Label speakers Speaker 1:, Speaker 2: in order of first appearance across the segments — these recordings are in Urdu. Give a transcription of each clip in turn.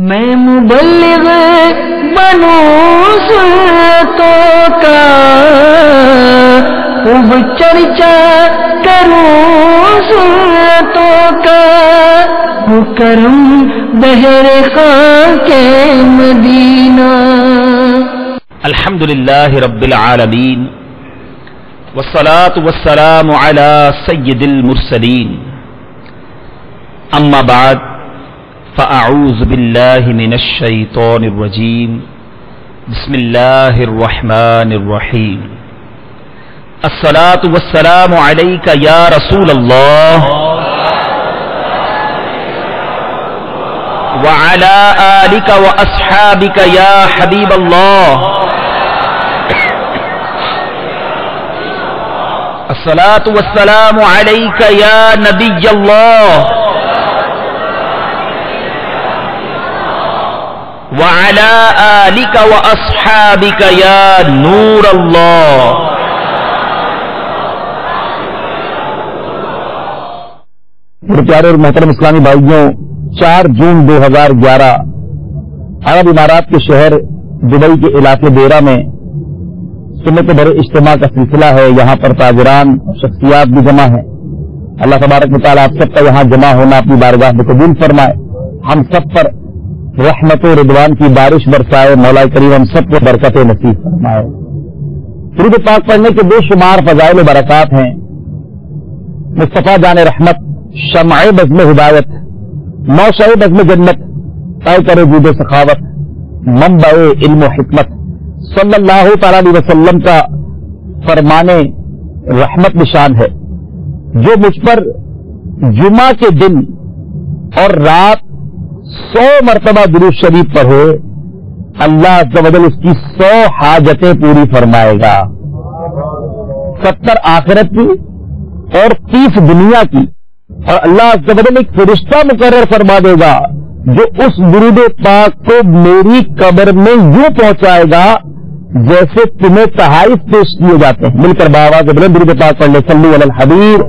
Speaker 1: میں مبلغ بنوں سنتوں کا، خوب چرچا کروں سنتوں کا، وہ کرم بہر خاں کے مدینہ۔
Speaker 2: الحمدللہ رب العالمین، والصلاة والسلام علی سید المرسلین، اما بعد فاعوذ باللہ من الشیطان الرجیم، بسم اللہ الرحمن الرحیم۔ الصلاة والسلام علیک یا رسول اللہ وعلی آلک واصحابک یا حبیب اللہ۔ الصلاة والسلام علیک یا نبی اللہ وعلی آلک واصحابک یا نور اللہ۔
Speaker 3: میرے پیارے اور محترم اسلامی بھائیوں، 4 جون 2011 عرب امارات کے شہر دبئی کے علاقے دیرہ میں سنت بڑے اجتماع کا سلسلہ ہے۔ یہاں پر تاجران شخصیات بھی جمع ہیں۔ اللہ تبارک و تعالیٰ آپ سب کا یہاں جمع ہونا اپنی بارگاہ میں قبول فرمائے، ہم سب پر رحمت و رضوان کی بارش برسائے، مولا کریم ہم سب کو برکت نصیب فرمائے۔ درود پاک پڑھنے کے بے شمار فضائل و برکات ہیں۔ مصطفیٰ جان رحمت، شمع بزم ہدایت، موشع بزم جنت، طے کرے جود سخاوت، منبع علم و حکمت، صلی اللہ تعالی علیہ وسلم کا فرمان رحمت نشان ہے۔ جو مجھ پر جمعہ کے دن اور رات 100 مرتبہ درود شریف پڑھے، اللہ عز و جل اس کی 100 حاجتیں پوری فرمائے گا، 70 آخرت کی اور 30 دنیا کی۔ اور اللہ عز و جل ایک فرشتہ مقرر فرما دے گا جو اس درود پاک کو میری قبر میں یوں پہنچائے گا جیسے تمہیں تحائف پیش کیے جاتے ہیں۔ مل کر بآواز بلند درود پاک پڑھ لے، صلو علی الحبیب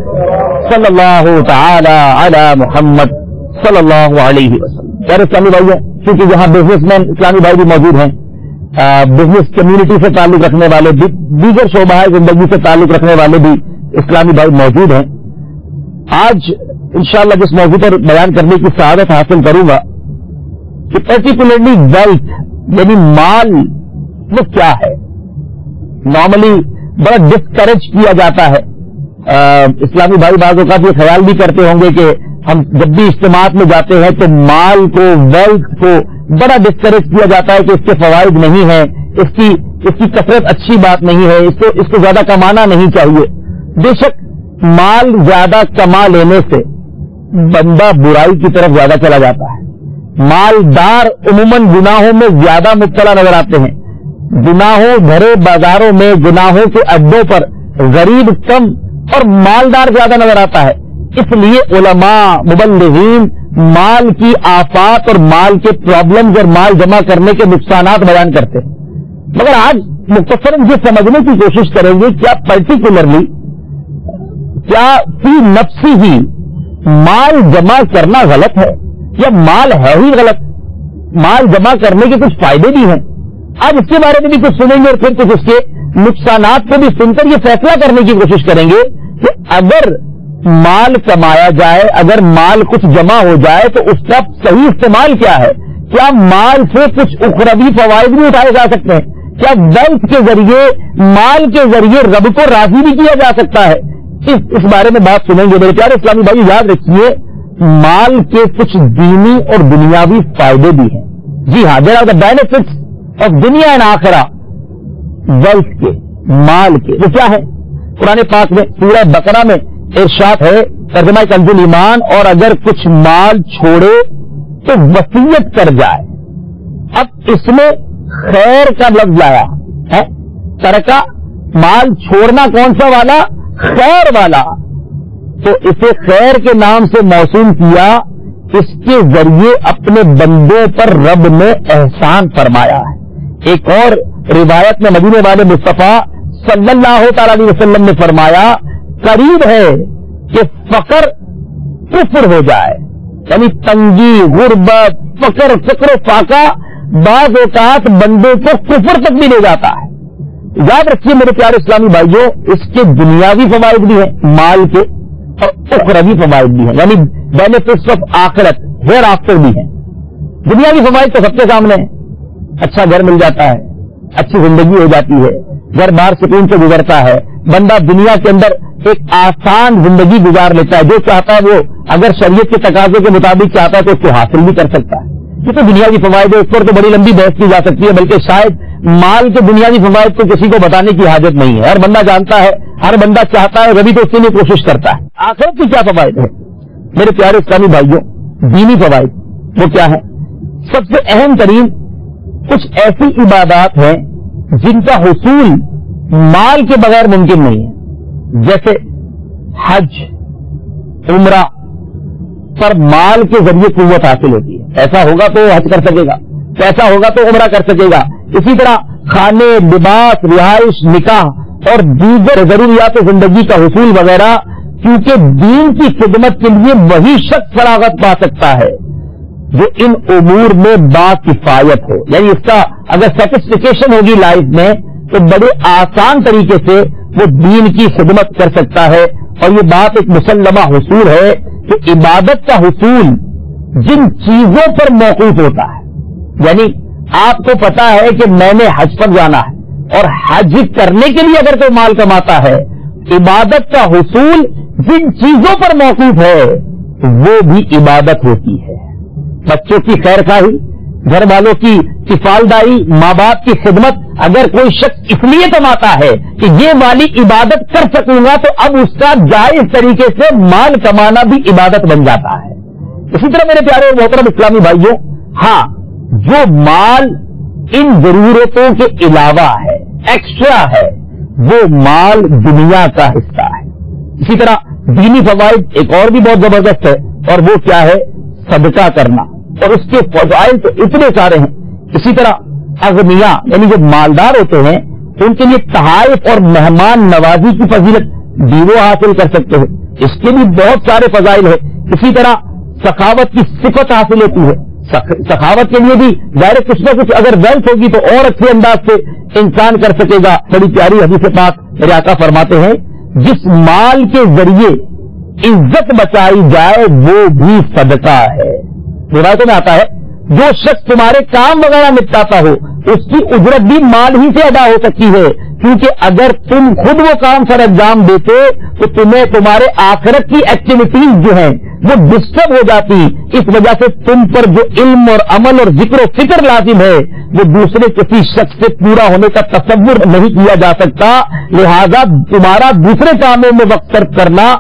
Speaker 3: صلی اللہ تعالی علی محمد صلی اللہ علیہ وسلم۔ پیارے اسلامی بھائی، کیونکہ یہاں بزنس مین اسلامی بھائی بھی موجود ہیں، بزنس کمیونٹی سے تعلق رکھنے والے، دیگر شعبہ زندگی سے تعلق رکھنے والے بھی اسلامی بھائی موجود ہیں۔ آج انشاءاللہ جس موضوع پر بیان کرنے کی سعادت حاصل کروں گا کہ پرٹیکولرلی ویلتھ یعنی مال وہ کیا ہے۔ نارملی بڑا ڈسکریج کیا جاتا ہے، اسلامی بھائی بعض اوقات یہ خیال بھی کرتے ہوں گے کہ ہم جب بھی اجتماعات میں جاتے ہیں تو مال کو، ویلتھ کو بڑا ڈسکریج کیا جاتا ہے کہ اس کے فوائد نہیں ہیں، اس کی کثرت اچھی بات نہیں ہے، اس کو زیادہ کمانا نہیں چاہیے۔ بے شک مال زیادہ کما لینے سے بندہ برائی کی طرف زیادہ چلا جاتا ہے۔ مالدار عموماً گناہوں میں زیادہ مبتلا نظر آتے ہیں، گناہوں بھرے بازاروں میں، گناہوں کے اڈوں پر غریب کم اور مالدار زیادہ نظر آتا ہے۔ اس لیے علماء، مبلغین مال کی آفات اور مال کے پرابلمز اور مال جمع کرنے کے نقصانات بیان کرتے ہیں۔ مگر آج مختصراً یہ سمجھنے کی کوشش کریں گے کیا پرٹیکولرلی کیا فی نفسی ہی مال جمع کرنا غلط ہے یا مال ہے ہی غلط؟ مال جمع کرنے کے کچھ فائدے بھی ہیں، آج اس کے بارے میں بھی کچھ سنیں گے اور پھر کچھ اس کے نقصانات کو بھی سن کر یہ فیصلہ کرنے کی کوشش کریں گے کہ اگر مال کمایا جائے، اگر مال کچھ جمع ہو جائے تو اس کا صحیح استعمال کیا ہے؟ کیا مال سے کچھ اخروی فوائد بھی اٹھائے جا سکتے ہیں؟ کیا ویلتھ کے ذریعے، مال کے ذریعے رب کو راضی بھی کیا جا سکتا ہے؟ اس بارے میں بات سنیں گے۔ میرے پیارے اسلامی بھائی یاد رکھیے، مال کے کچھ دینی اور دنیاوی فائدے بھی ہیں۔ جی ہاں، there are the benefits of دنیا اینڈ آخرہ، ویلتھ کے، مال کے۔ وہ کیا ہے؟ قرآن پاک میں سورہ بقرہ میں ارشاد ہے، ترجمہ کنز ایمان، اور اگر کچھ مال چھوڑے تو وصیت کر جائے۔ اب اس میں خیر کا لفظ لایا ہے، ترکہ، مال چھوڑنا کون سا والا؟ خیر والا، تو اسے خیر کے نام سے موسوم کیا۔ اس کے ذریعے اپنے بندوں پر رب نے احسان فرمایا ہے۔ ایک اور روایت میں مدینے والے مصطفیٰ صلی اللہ تعالی علیہ وسلم نے فرمایا، قریب ہے کہ فقر کفر ہو جائے یعنی تنگی، غربت، فقر و فاقہ بعض اوقات بندے کو کفر تک بھی لے جاتا ہے. یاد رکھیے میرے پیارے اسلامی بھائیوں، اس کے دنیاوی فوائد بھی ہیں مال کے اور اخروی فوائد بھی ہیں، یعنی بینیفٹس آف آخرت، ہیئر آفٹر بھی ہیں. دنیاوی فوائد تو سب کے سامنے ہیں. اچھا گھر مل جاتا ہے، اچھی زندگی ہو جاتی ہے، گھر بار سکون سے گزرتا ہے، بندہ دنیا کے اندر ایک آسان زندگی گزار لیتا ہے. جو چاہتا ہے وہ اگر شریعت کے تقاضے کے مطابق چاہتا ہے تو اس کو حاصل بھی کر سکتا ہے. یہ تو دنیاوی فوائد ہے، اس پر تو بڑی لمبی بحث کی جا سکتی ہے، بلکہ شاید مال کے دنیاوی فوائد کو کسی کو بتانے کی حاجت نہیں ہے. ہر بندہ جانتا ہے، ہر بندہ چاہتا ہے، ربی تو اس کے لیے کوشش کرتا ہے. آخرت کی کیا فوائد ہے میرے پیارے اسلامی بھائیوں؟ دینی فوائد وہ کیا ہے؟ سب سے اہم ترین کچھ ایسی عبادات ہیں جن کا حصول مال کے بغیر ممکن نہیں ہے، جیسے حج، عمرہ پر مال کے ذریعے قوت حاصل ہوتی ہے. ایسا ہوگا تو حج کر سکے گا، پیسہ ہوگا تو عمرہ کر سکے گا. اسی طرح کھانے، لباس، رہائش، نکاح اور دیگر ضروریات زندگی کا حصول وغیرہ، کیونکہ دین کی خدمت کے لیے وہی شخص فراغت پا سکتا ہے جو ان امور میں باکفایت ہو. یعنی اس کا اگر سیٹسفیکیشن ہوگی لائف میں تو بڑے آسان طریقے سے وہ دین کی خدمت کر سکتا ہے. اور یہ بات ایک مسلمہ حصول ہے کہ عبادت کا حصول جن چیزوں پر موقوف ہوتا ہے، یعنی آپ کو پتا ہے کہ میں نے حج پر جانا ہے اور حج کرنے کے لیے اگر کوئی مال کماتا ہے، عبادت کا حصول جن چیزوں پر موقوف ہے وہ بھی عبادت ہوتی ہے. بچوں کی خیر خواہی، گھر والوں کی کفالداری، ماں باپ کی خدمت. اگر کوئی شخص اس لیے کماتا ہے کہ یہ والی عبادت کر سکوں گا تو اب اس کا جائز طریقے سے مال کمانا بھی عبادت بن جاتا ہے. اسی طرح میرے پیارے اور محترم اسلامی بھائیوں، ہاں جو مال ان ضرورتوں کے علاوہ ہے، ایکسٹرا ہے، وہ مال دنیا کا حصہ ہے. اسی طرح دینی فوائد ایک اور بھی بہت زبردست ہے، اور وہ کیا ہے؟ صدقہ کرنا. اور اس کے فضائل تو اتنے سارے ہیں. اسی طرح اغنیاء یعنی جو مالدار ہوتے ہیں ان کے لیے تحائف اور مہمان نوازی کی فضیلت بھی وہ حاصل کر سکتے ہیں، اس کے بھی بہت سارے فضائل ہیں. اسی طرح سخاوت کی صفت حاصل ہوتی ہے. سخاوت کے لیے بھی ظاہر کچھ نہ کچھ اگر ویلتھ ہوگی تو اور اچھے انداز سے انسان کر سکے گا. بڑی پیاری حدیث پاک میرے آقا فرماتے ہیں، جس مال کے ذریعے عزت بچائی جائے وہ بھی صدقہ ہے. روایتوں میں آتا ہے جو شخص تمہارے کام وغیرہ نپٹاتا ہو اس کی اجرت بھی مال ہی سے ادا ہو سکتی ہے، کیونکہ اگر تم خود وہ کام سر انجام دیتے تو تمہیں تمہارے آخرت کی ایکٹیویٹیز جو ہیں وہ ڈسٹرب ہو جاتی. اس وجہ سے تم پر جو علم اور عمل اور ذکر و فکر لازم ہے وہ دوسرے کسی شخص سے پورا ہونے کا تصور نہیں کیا جا سکتا. لہذا تمہارا دوسرے کاموں میں وقت صرف کرنا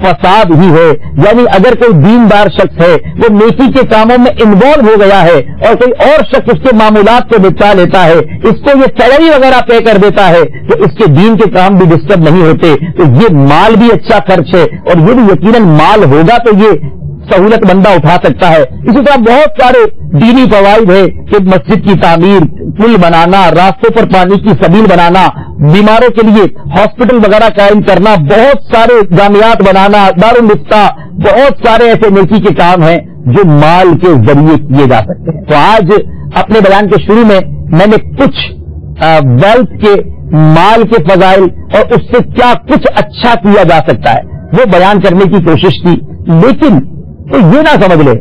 Speaker 3: فساد ہی ہے. یعنی اگر کوئی دیندار شخص ہے وہ نیکی کے کاموں میں انوالو ہو گیا ہے اور کوئی اور شخص اس کے معمولات کو نپٹا لیتا ہے، اس کو یہ سیلری وغیرہ پے کر دیتا ہے تو اس کے دین کے کام بھی ڈسٹرب نہیں ہوتے. تو یہ مال بھی اچھا خرچ ہے اور یہ بھی یقیناً مال ہوگا تو یہ سہولت بندہ اٹھا سکتا ہے. اسی طرح بہت سارے دینی فوائد ہیں کہ مسجد کی تعمیر، پل بنانا، راستوں پر پانی کی سبیل بنانا، بیماروں کے لیے ہاسپٹل وغیرہ قائم کرنا، بہت سارے جامعات بنانا، دارالفتہ، بہت سارے ایسے نیکی کے کام ہیں جو مال کے ذریعے کیے جا سکتے ہیں. تو آج اپنے بیان کے شروع میں نے کچھ ویلتھ کے، مال کے فضائل اور اس سے کیا کچھ اچھا کیا جا سکتا ہے وہ بیان کرنے کی کوشش کی. لیکن تو یہ نہ سمجھ لے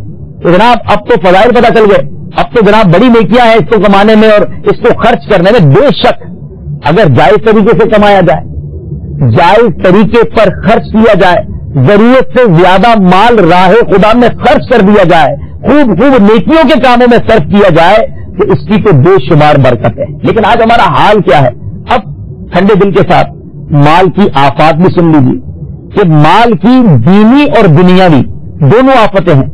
Speaker 3: کہ جناب اب تو فضائل پتہ چل گئے، اب تو جناب بڑی نیکیاں ہیں اس کو کمانے میں اور اس کو خرچ کرنے میں. بے شک اگر جائز طریقے سے کمایا جائے، جائز طریقے پر خرچ کیا جائے، ضرورت سے زیادہ مال راہ خدا میں خرچ کر دیا جائے، خوب نیکیوں کے کاموں میں صرف کیا جائے تو اس کی تو بے شمار برکت ہے. لیکن آج ہمارا حال کیا ہے؟ اب ٹھنڈے دل کے ساتھ مال کی آفات بھی سن لیجیے کہ مال کی دینی اور دنیاوی دونوں آفتیں ہیں.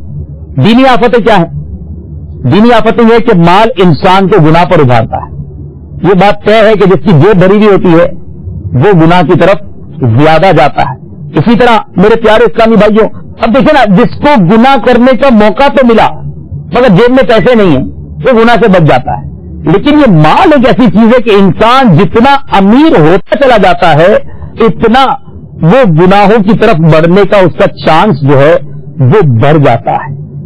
Speaker 3: دینی آفتیں کیا ہیں؟ دینی آفتیں یہ کہ مال انسان کو گناہ پر ابھارتا ہے. یہ بات طے ہے کہ جس کی جیب بھری ہوئی ہوتی ہے وہ گناہ کی طرف زیادہ جاتا ہے. اسی طرح میرے پیارے اسلامی بھائیوں، اب دیکھیں نا، جس کو گناہ کرنے کا موقع تو ملا مگر جیب میں پیسے نہیں ہیں وہ گناہ سے بچ جاتا ہے. لیکن یہ مال ایک ایسی چیز ہے کہ انسان جتنا امیر ہوتا چلا جاتا ہے اتنا وہ گناہوں کی طرف بڑھنے کا اس کا چانس جو ہے وہ بڑھ جاتا ہے.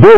Speaker 3: 2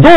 Speaker 3: 2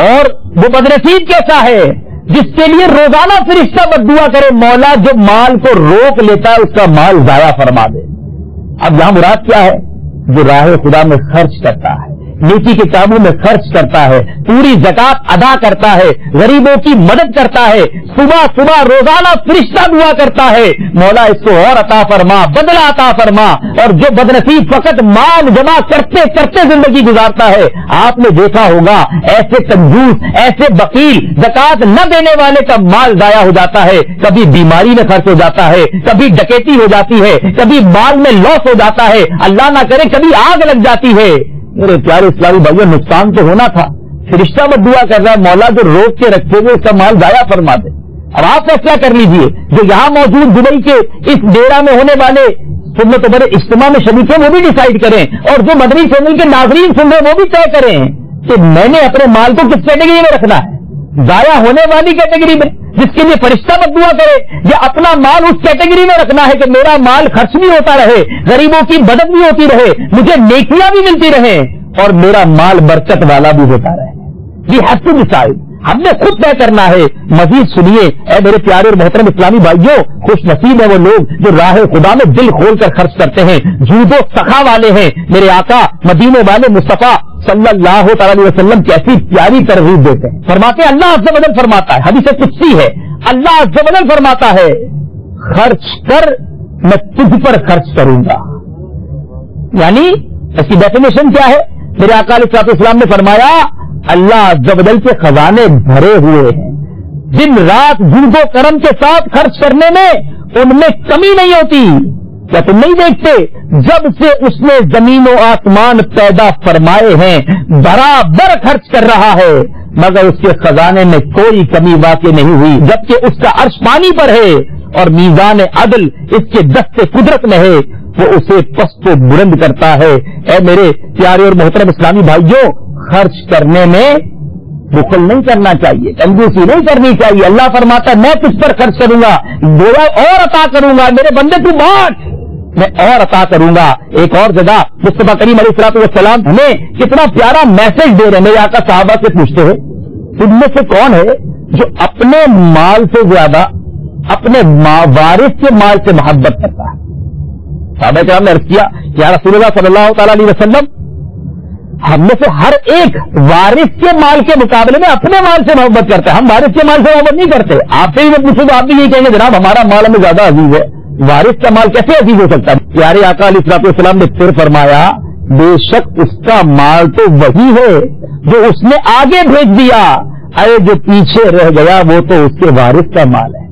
Speaker 3: اور وہ بدنصیب کیسا ہے جس کے لیے روزانہ فرشتہ بددعا کرے، مولا جو مال کو روک لیتا ہے اس کا مال ضائع فرما دے۔ اب یہاں مراد کیا ہے؟ جو راہ خدا میں خرچ کرتا ہے، نیکی کے کاموں میں خرچ کرتا ہے، پوری زکات ادا کرتا ہے، غریبوں کی مدد کرتا ہے، صبح صبح روزانہ فرشتہ دعا کرتا ہے، مولا اس کو اور عطا فرما، بدلہ عطا فرما۔ اور جو بدنصیب فقط مال جمع کرتے کرتے زندگی گزارتا ہے، آپ نے دیکھا ہوگا ایسے کنجوس، ایسے بخیل، زکات نہ دینے والے کا مال ضائع ہو جاتا ہے، کبھی بیماری میں خرچ ہو جاتا ہے، کبھی ڈکیتی ہو جاتی ہے، کبھی مال میں لاس ہو جاتا ہے، اللہ نہ کرے کبھی آگ لگ جاتی ہے۔ میرے پیارے اسلامی بھائیوں، نقصان تو ہونا تھا، فرشتہ مت دعا کر رہا ہے، مولا جو روک کے رکھے ہوئے اس کا مال ضائع فرما دے۔ اب آپ فیصلہ کر لیجئے، جو یہاں موجود دبئی کے اس ڈیرا میں ہونے والے سنت و بڑے اجتماع میں شریک ہیں وہ بھی ڈیسائیڈ کریں، اور جو مدنی چینل کے ناظرین سن رہے ہیں وہ بھی طے کریں کہ میں نے اپنے مال کو کس کیٹیگری میں رکھنا ہے، ضائع ہونے والی کیٹیگری میں جس کے لیے فرشتہ مت دعا کرے، یا اپنا مال اس کیٹیگری میں رکھنا ہے کہ میرا مال خرچ بھی ہوتا رہے، غریبوں کی مدد بھی ہوتی رہے، مجھے نیکیاں بھی ملتی رہیں اور میرا مال برکت والا بھی ہوتا رہے۔ وی ہیو ٹو ڈیسائیڈ، ہم نے خود طے کرنا ہے۔ مزید سنیے اے میرے پیارے اور محترم اسلامی بھائیوں، خوش نصیب ہے وہ لوگ جو راہ خدا میں دل کھول کر خرچ کرتے ہیں، جود و سخا والے ہیں۔ میرے آقا مدینے والے مصطفیٰ صلی اللہ تعالی علیہ وسلم کیسی پیاری ترغیب دیتے ہیں، فرماتے ہیں اللہ عز و جل فرماتا ہے، حدیث قدسی ہے، اللہ عز و جل فرماتا ہے خرچ کر میں تجھ پر خرچ کروں گا۔ یعنی اس کی ڈیفینیشن کیا ہے؟ میرے آقا علیہ الصلوۃ والسلام نے فرمایا اللہ عز و جل کے خزانے بھرے ہوئے ہیں، دن رات جود و کرم کے ساتھ خرچ کرنے میں ان میں کمی نہیں ہوتی۔ کیا تم نہیں دیکھتے جب سے اس نے زمین و آسمان پیدا فرمائے ہیں برابر خرچ کر رہا ہے، مگر اس کے خزانے میں کوئی کمی واقع نہیں ہوئی، جبکہ اس کا عرش پانی پر ہے اور میزان عدل اس کے دست قدرت میں ہے، وہ اسے پست و بلند کرتا ہے۔ اے میرے پیارے اور محترم اسلامی بھائیوں، خرچ کرنے میں بخل نہیں کرنا چاہیے، کنجوسی نہیں کرنی چاہیے۔ اللہ فرماتا ہے میں تجھ پر خرچ کروں گا، گویا اور عطا کروں گا، میرے بندے تو بانٹ، میں اور عطا کروں گا۔ ایک اور جگہ مصطفیٰ کریم علیہ الصلوۃ والسلام ہمیں کتنا پیارا میسج دے رہے ہیں۔ میرے آقا صحابہ سے پوچھتے ہیں تم میں سے کون ہے جو اپنے مال سے زیادہ اپنے وارث کے مال سے محبت کرتا ہے؟ صحابہ کرام نے عرض کیا یا رسول اللہ صلی اللہ تعالی علیہ وسلم، ہم میں سے ہر ایک وارث کے مال کے مقابلے میں اپنے مال سے محبت کرتا ہے، ہم وارث کے مال سے محبت نہیں کرتے۔ آپ سے بھی میں پوچھوں تو آپ بھی یہی کہیں گے جناب ہمارا مال ہمیں زیادہ عزیز ہے، وارث کا مال کیسے عزیز ہو سکتا ہے؟ پیارے آقا علیہ الصلوۃ والسلام نے پھر فرمایا بے شک اس کا مال تو وہی ہے جو اس نے آگے بھیج دیا، ارے جو پیچھے رہ گیا وہ تو اس کے وارث کا مال ہے۔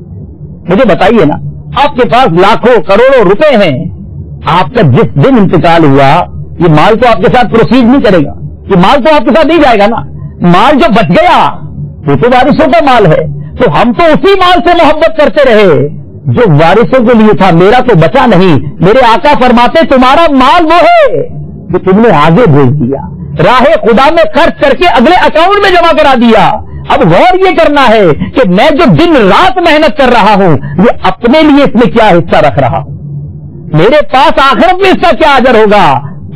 Speaker 3: مجھے بتائیے نا، آپ کے پاس لاکھوں کروڑوں روپے ہیں، آپ کا جس دن انتقال ہوا یہ مال تو آپ کے ساتھ پروسیڈ نہیں کرے گا، یہ مال تو آپ کے ساتھ نہیں جائے گا نا، مال جو بچ گیا وہ تو وارثوں کا مال ہے۔ تو ہم تو اسی مال سے محبت کرتے رہے جو وارثوں کے لیے تھا، میرا تو بچا نہیں۔ میرے آقا فرماتے تمہارا مال وہ ہے جو تم نے آگے بھیج دیا، راہ خدا میں خرچ کر کے اگلے اکاؤنٹ میں جمع کرا دیا۔ اب غور یہ کرنا ہے کہ میں جو دن رات محنت کر رہا ہوں یہ اپنے لیے اس میں کیا حصہ رکھ رہا ہوں، میرے پاس آخرت میں اس کا کیا اجر ہوگا۔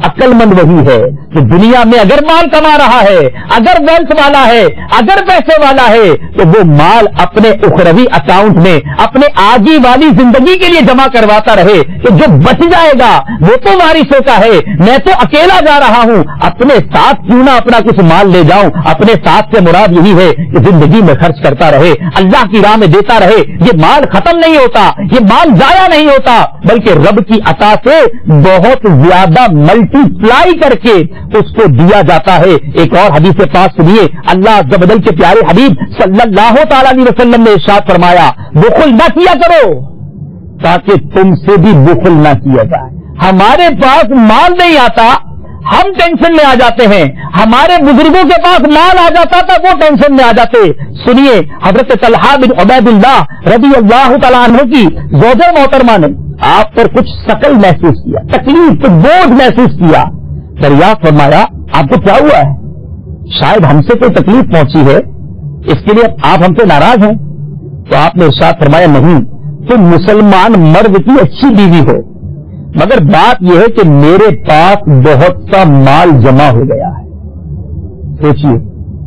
Speaker 3: عقل مند وہی ہے کہ دنیا میں اگر مال کما رہا ہے، اگر ویلتھ والا ہے، اگر پیسے والا ہے تو وہ مال اپنے اخروی اکاؤنٹ میں اپنے آگی والی زندگی کے لیے جمع کرواتا رہے، کہ جو بچ جائے گا وہ تو وارثوں کا ہے، میں تو اکیلا جا رہا ہوں، اپنے ساتھ کیوں نہ اپنا کچھ مال لے جاؤں۔ اپنے ساتھ سے مراد یہی ہے کہ زندگی میں خرچ کرتا رہے، اللہ کی راہ میں دیتا رہے۔ یہ مال ختم نہیں ہوتا، یہ مال ضائع نہیں ہوتا، بلکہ رب کی عطا سے بہت زیادہ ملٹی پلائی کر کے اس کو دیا جاتا ہے۔ ایک اور حدیث پاک سنیے، اللہ عز و جل کے پیارے حبیب صلی اللہ تعالی علیہ وسلم نے ارشاد فرمایا بخل نہ کیا کرو تاکہ تم سے بھی بخل نہ کیا جائے۔ ہمارے پاس مال نہیں آتا، ہم ٹینشن میں آ جاتے ہیں، ہمارے بزرگوں کے پاس مال آ جاتا تھا وہ ٹینشن میں آ جاتے۔ سنیے حضرت طلحہ بن عبید اللہ رضی اللہ تعالیٰ عنہ کی زوجہ محترمہ نے آپ پر کچھ ثقل محسوس کیا، تکلیف کچھ بوجھ محسوس کیا، دریافت فرمایا آپ کو کیا ہوا ہے؟ شاید ہم سے کوئی تکلیف پہنچی ہے اس کے لیے آپ ہم سے ناراض ہیں؟ تو آپ نے ارشاد فرمایا نہیں، تم مسلمان مرد کی اچھی بیوی ہو، مگر بات یہ ہے کہ میرے پاس بہت سا مال جمع ہو گیا ہے۔ سوچیے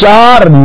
Speaker 3: 4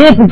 Speaker 3: 1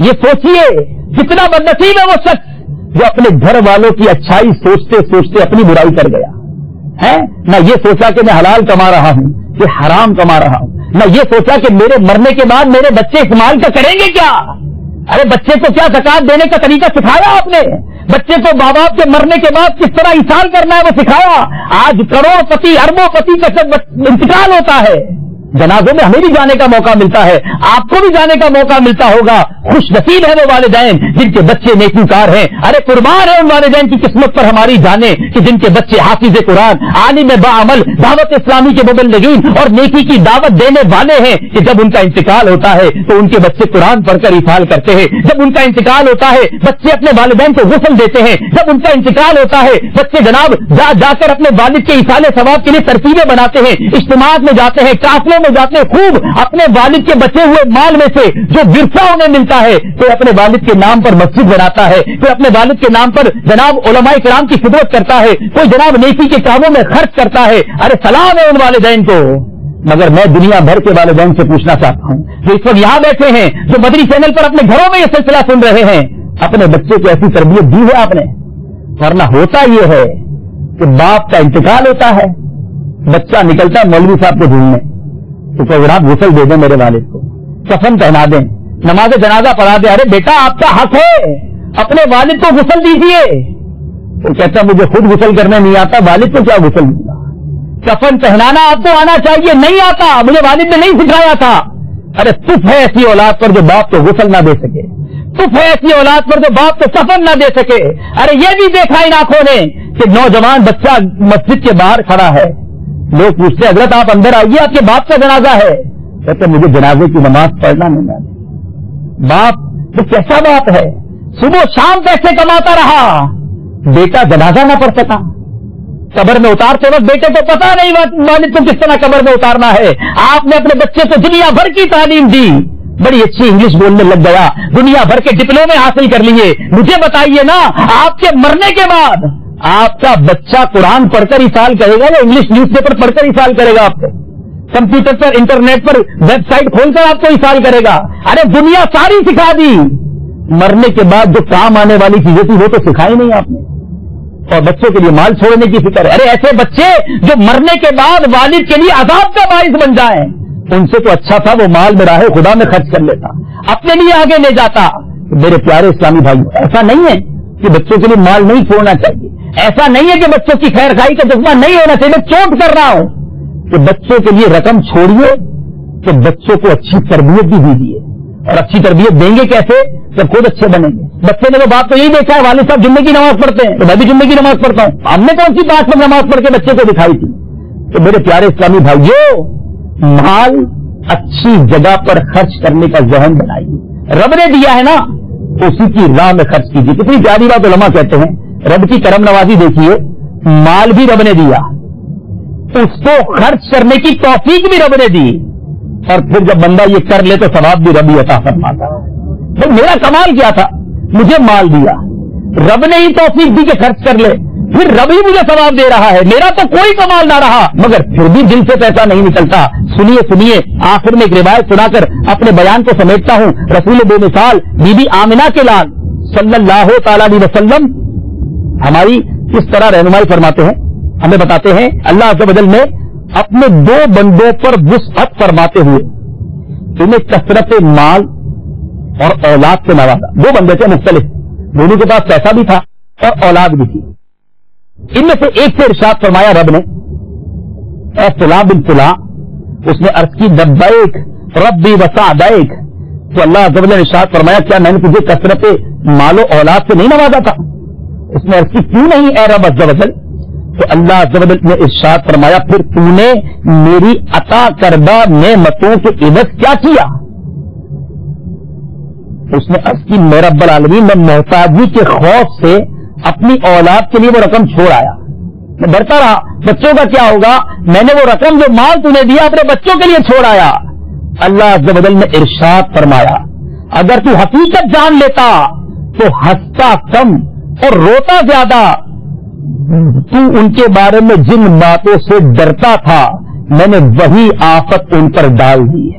Speaker 3: یہ سوچیے کتنا بدنصیب ہے وہ شخص جو اپنے گھر والوں کی اچھائی سوچتے سوچتے اپنی برائی کر گیا ہے. نہ یہ سوچا کہ میں حلال کما رہا ہوں کہ حرام کما رہا ہوں, نہ یہ سوچا کہ میرے مرنے کے بعد میرے بچے استعمال کا کریں گے کیا. ارے بچے کو کیا زکات دینے کا طریقہ سکھایا آپ نے؟ بچے کو ماں باپ کے مرنے کے بعد کس طرح ایثار کرنا ہے وہ سکھایا. آج کروڑ پتی اربوں پتی کا جب انتقال ہوتا ہے, جنازوں میں ہمیں بھی جانے کا موقع ملتا ہے, آپ کو بھی جانے کا موقع ملتا ہوگا. خوش نصیب ہے وہ والدین جن کے بچے نیکوکار ہیں. ارے قربان ہے ان والدین کی قسمت پر ہماری جانیں کہ جن کے بچے حافظ قرآن, عالم باعمل, دعوت اسلامی کے مبلغین اور نیکی کی دعوت دینے والے ہیں کہ جب ان کا انتقال ہوتا ہے تو ان کے بچے قرآن پڑھ کر ایثار کرتے ہیں. جب ان کا انتقال ہوتا ہے بچے اپنے والدین کو غسل دیتے ہیں. جب ان کا انتقال ہوتا ہے بچے جناب جا کر اپنے والد کے ایصال ثواب کے لیے ترتیبیں بناتے ہیں, اجتماعات میں جاتے ہیں, قافلوں میں جاتے ہیں, خوب اپنے والد کے بچے ہوئے مال میں سے جو ورثہ انہیں ملتا ہے کوئی اپنے والد کے نام پر مسجد بناتا ہے, کوئی اپنے والد کے نام پر جناب علماء کرام کی خدمت کرتا ہے, کوئی جناب نیکی کے کاموں میں خرچ کرتا ہے. ارے سلام ہے ان والدین کو. مگر میں دنیا بھر کے والدین سے پوچھنا چاہتا ہوں جو اس وقت یہاں بیٹھے ہیں, جو مدنی چینل پر اپنے گھروں میں یہ سلسلہ سن رہے ہیں, اپنے بچے کو ایسی تربیت دی ہے آپ نے؟ ورنہ ہوتا یہ ہے کہ باپ کا انتقال ہوتا ہے, بچہ نکلتا ہے مولوی صاحب کو ڈھونڈنے تو کہ آپ غسل دے دیں میرے والد کو, کفن پہنا دیں, نماز جنازہ پڑھا دیں. ارے بیٹا آپ کا حق ہے, اپنے والد کو غسل دیجیے. وہ کہتا مجھے خود غسل کرنے نہیں آتا, والد کو کیا غسل دوں گا. کفن پہنانا آپ کو آنا چاہیے, نہیں آتا, مجھے والد نے نہیں سکھایا تھا. ارے تف ہے ایسی اولاد پر جو باپ کو غسل نہ دے سکے, تف ہے ایسی اولاد پر جو باپ کو کفن نہ دے سکے. ارے یہ بھی دیکھا ان آنکھوں نے کہ نوجوان بچہ مسجد کے باہر کھڑا ہے, لوگ پوچھتے حضرت آپ اندر آئیے آپ کے باپ کا جنازہ ہے. کہتے مجھے جنازے کی نماز پڑھنا نہیں آتی. باپ تو کیسا باپ ہے, صبح شام پیسے کماتا رہا, بیٹا جنازہ نہ پڑھ سکا. قبر میں اتارتے وقت بیٹے کو پتا نہیں والد کو کس طرح قبر میں اتارنا ہے. آپ نے اپنے بچے کو دنیا بھر کی تعلیم دی, بڑی اچھی انگلش بولنے لگ گیا, دنیا بھر کے ڈپلومے حاصل کر لیے. مجھے بتائیے نا آپ کے مرنے کے بعد آپ کا بچہ قرآن پڑھ کر ایثار کرے گا یا انگلش نیوز پیپر پڑھ کر ایثار کرے گا؟ آپ کو کمپیوٹر پر انٹرنیٹ پر ویب سائٹ کھول کر آپ کو ایثار کرے گا؟ ارے دنیا ساری سکھا دی, مرنے کے بعد جو کام آنے والی چیزیں تھی وہ تو سکھائی نہیں آپ نے. اور بچوں کے لیے مال چھوڑنے کی فکر ہے. ارے ایسے بچے جو مرنے کے بعد والد کے لیے عذاب کا باعث بن جائیں, ان سے تو اچھا تھا وہ مال میں راہ خدا میں خرچ کر لیتا, اپنے لیے آگے لے جاتا. میرے پیارے اسلامی بھائی, ایسا نہیں ہے کہ بچوں کے لیے مال نہیں چھوڑنا چاہیے, ایسا نہیں ہے کہ بچوں کی خیر خائی کا جذبہ نہیں ہونا چاہیے. میں چوٹ کر رہا ہوں کہ بچوں کے لیے رقم چھوڑیے کہ بچوں کو اچھی تربیت بھی دیجیے. اور اچھی تربیت دیں گے کیسے جب خود اچھے بنیں گے. بچے نے تو باپ کو یہی دیکھا ہے والد صاحب جمعے کی نماز پڑھتے ہیں تو میں بھی جمعے کی نماز پڑھتا ہوں. ہم نے کون سی بات پر نماز پڑھ کے بچے کو دکھائی تھی؟ تو میرے پیارے اسلامی بھائیوں, مال اچھی جگہ پر خرچ کرنے کا ذہن بنائیے. رب نے دیا ہے نا اسی کی راہ میں خرچ کیجیے. کتنی پیاری بات علماء کہتے ہیں, رب کی کرم نوازی دیکھیے, مال بھی رب نے دیا, اس کو خرچ کرنے کی توفیق بھی رب نے دی, اور پھر جب بندہ یہ کر لے تو ثواب بھی رب ہی عطا فرماتا. تو میرا کمال کیا تھا, مجھے مال دیا, رب نے ہی توفیق دی کہ خرچ کر لے, پھر رب ہی مجھے ثواب دے رہا ہے. میرا تو کوئی کمال نہ رہا, مگر پھر بھی دل سے پیسہ نہیں نکلتا. سنیے آخر میں ایک روایت سنا کر اپنے بیان کو سمیٹتا ہوں. رسول بے مثال بی بی آمنہ کے لال صلی اللہ تعالی علیہ وسلم ہماری کس طرح رہنمائی فرماتے ہیں, ہمیں بتاتے ہیں اللہ عز و جل نے اپنے دو بندوں پر وسعت فرماتے ہوئے انہیں کثرت مال اور اولاد سے نوازا. دو بندے تھے مختلف, دونوں کے پاس پیسہ بھی تھا اور اولاد بھی تھی. ان میں سے ایک سے ارشاد فرمایا رب نے, اے فلاں بن فلاں, اس نے عرض کی لبیک ربی وسعدیک. تو اللہ عز و جل نے ارشاد فرمایا کیا میں نے تجھے کثرت مال و اولاد سے نہیں نوازا تھا؟ اس نے عرض کی کیوں نہیں اے رب عز و جل؟ تو اللہ عز و جل نے ارشاد فرمایا پھر تو نے میری عطا کردہ نعمتوں کے عوض کیا کیا؟ اس نے عرض کی میرا رب العالمین میں محتاجی کے خوف سے اپنی اولاد کے لیے وہ رقم چھوڑ آیا. میں ڈرتا رہا بچوں کا کیا ہوگا, میں نے وہ رقم جو مال تو نے دیا اپنے بچوں کے لیے چھوڑ آیا. اللہ عز و جل نے ارشاد فرمایا اگر تو حقیقت جان لیتا تو ہنستا کم اور روتا زیادہ. تو ان کے بارے میں جن باتوں سے ڈرتا تھا میں نے وہی آفت ان پر ڈال دی ہے.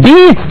Speaker 3: 20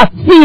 Speaker 3: 80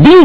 Speaker 3: 20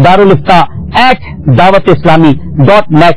Speaker 3: darulifta@dawatislami.net।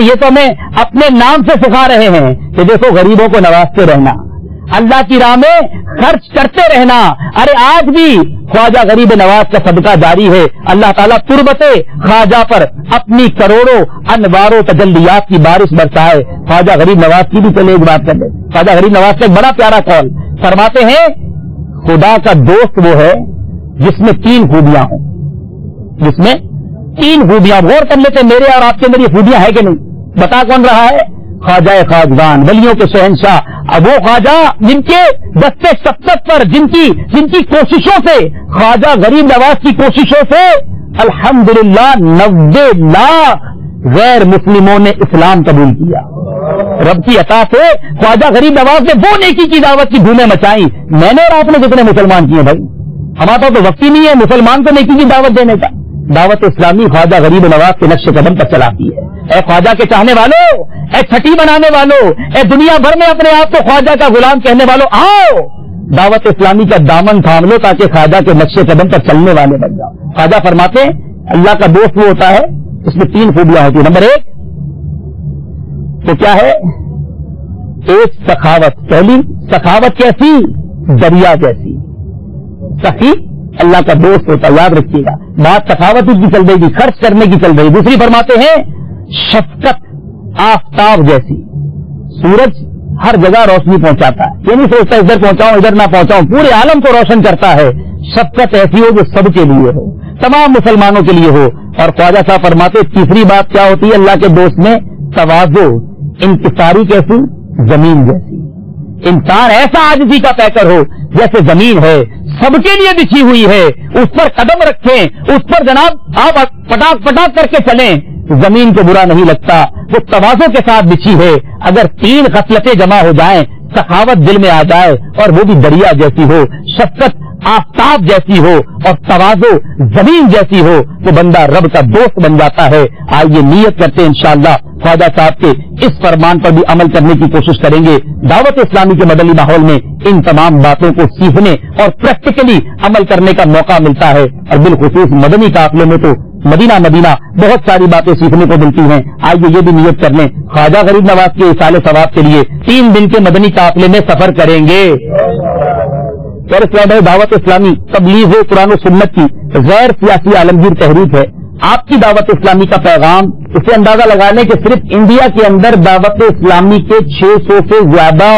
Speaker 3: یہ تو ہمیں اپنے نام سے سکھا رہے ہیں کہ دیکھو غریبوں کو نوازتے رہنا، اللہ کی راہ میں خرچ کرتے رہنا. ارے آج بھی خواجہ غریب نواز کا صدقہ جاری ہے. اللہ تعالیٰ تربت خواجہ پر اپنی کروڑوں انوار و تجلیات کی بارش برسائے. خواجہ غریب نواز کی بھی چلے ایک بات کر لیں. خواجہ غریب نواز کا ایک بڑا پیارا قول فرماتے ہیں، خدا کا دوست وہ ہے جس میں 3 خوبیاں ہوں. جس میں 3 خوبیاں. غور کر لیتے میرے اور آپ کے اندر یہ خوبیاں ہے کہ نہیں؟ بتا کون رہا ہے؟ خواجہ خواجگان، ولیوں کے شہنشاہ. اب وہ خواجہ جن کے دستے سبقت پر جن کی کوششوں سے، خواجہ غریب نواز کی کوششوں سے الحمدللہ 90 لاکھ غیر مسلموں نے اسلام قبول کیا. رب کی عطا سے خواجہ غریب نواز نے وہ نیکی کی دعوت کی دھومیں مچائی. میں نے اور آپ نے کتنے مسلمان کیے بھائی؟ ہمارا تو وقت ہی نہیں ہے مسلمان کو نیکی کی دعوت دینے کا. دعوت اسلامی خواجہ غریب نواز کے نقش قدم پر چلاتی ہے. اے خواجہ کے چاہنے والوں، اے چھٹی بنانے والوں، اے دنیا بھر میں اپنے آپ کو خواجہ کا غلام کہنے والوں، آؤ دعوت اسلامی کا دامن تھام لو تاکہ خواجہ کے نقش قدم پر چلنے والے بن جاؤ. خواجہ فرماتے ہیں اللہ کا دوست وہ ہوتا ہے اس میں 3 خوبیاں ہوتی ہیں. نمبر 1 تو کیا ہے؟ ایک سخاوت. پہلی سخاوت کیسی؟ دریا جیسی. سخی اللہ کا دوست ہوتا، یاد رکھیے گا. بات سخاوت کی چل رہی تھی، خرچ کرنے کی چل رہی. دوسری فرماتے ہیں شفقت آفتاب جیسی. سورج ہر جگہ روشنی پہنچاتا ہے، یہ نہیں سوچتا ادھر پہنچاؤں ادھر نہ پہنچاؤں، پورے عالم کو روشن کرتا ہے. شفقت ایسی ہو جو سب کے لیے ہو، تمام مسلمانوں کے لیے ہو. اور خواجہ صاحب فرماتے تیسری بات کیا ہوتی ہے اللہ کے دوست میں؟ تواضع. انکساری کیسی؟ زمین جیسی. انسان ایسا عاجزی کا پیکر ہو جیسے زمین ہے، سب کے لیے بچھی ہوئی ہے، اس پر قدم رکھیں، اس پر جناب آپ پٹاک پٹاک کر کے چلیں، زمین کو برا نہیں لگتا. وہ تواضع کے ساتھ بچھی ہے. اگر 3 خصلتیں جمع ہو جائیں، سخاوت دل میں آ جائے اور وہ بھی دریا جیسی ہو، شفقت آفتاب جیسی ہو اور تواضع زمین جیسی ہو، تو بندہ رب کا دوست بن جاتا ہے. آئیے نیت کرتے ہیں انشاءاللہ خواجہ صاحب کے اس فرمان پر بھی عمل کرنے کی کوشش کریں گے. دعوت اسلامی کے مدنی ماحول میں ان تمام باتوں کو سیکھنے اور پریکٹیکلی عمل کرنے کا موقع ملتا ہے. اور بالخصوص مدنی قافلے میں تو مدینہ بہت ساری باتیں سیکھنے کو ملتی ہیں. آئیے یہ بھی نیت کر لیں خواجہ غریب نواز کے اصال ثواب کے لیے 3 دن کے مدنی قافلے میں سفر کریں گے. دعوت اسلامی تبلیغ قرآن و سنت کی غیر سیاسی عالمگیر تحریک ہے. آپ کی دعوت اسلامی کا پیغام، اسے اندازہ لگا لیں کہ صرف انڈیا کے اندر دعوت اسلامی کے 600 سے زیادہ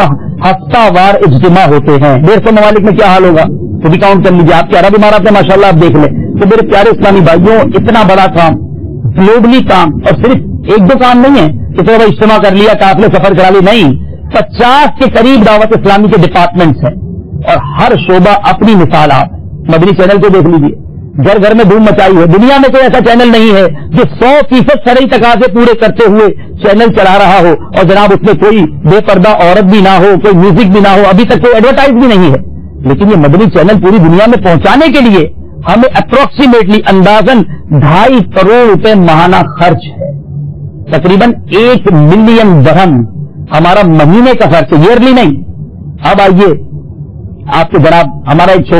Speaker 3: ہفتہ وار اجتماع ہوتے ہیں. 150 ممالک میں کیا حال ہوگا تو بھی کاؤنٹ کر لیجیے. آپ کے عرب امارات میں ماشاءاللہ آپ دیکھ لیں. تو میرے پیارے اسلامی بھائیوں، اتنا بڑا کام، گلوبلی کام، اور صرف 1-2 کام نہیں ہے کہ تو اجتماع کر لیا قافلے سفر کرا لی، نہیں، 50 کے قریب دعوت اسلامی کے ڈپارٹمنٹس ہیں اور ہر شعبہ اپنی مثال. آپ مدنی چینل کو دیکھ لیجیے، گھر گھر میں دھوم مچائی ہے. دنیا میں کوئی ایسا چینل نہیں ہے جو 100% شرعی تقاضے پورے کرتے ہوئے چینل چلا رہا ہو اور جناب اس میں کوئی بے پردہ عورت بھی نہ ہو، کوئی میوزک بھی نہ ہو، ابھی تک کوئی ایڈورٹائز بھی نہیں ہے. لیکن یہ مدنی چینل پوری دنیا میں پہنچانے کے لیے ہمیں اپروکسیمیٹلی اندازاً 2.5 کروڑ روپے ماہانہ خرچ ہے. تقریباً 1 ملین درہم ہمارا مہینے کا خرچ ہے، ایئرلی نہیں. اب آئیے آپ کے جناب ہمارا ایک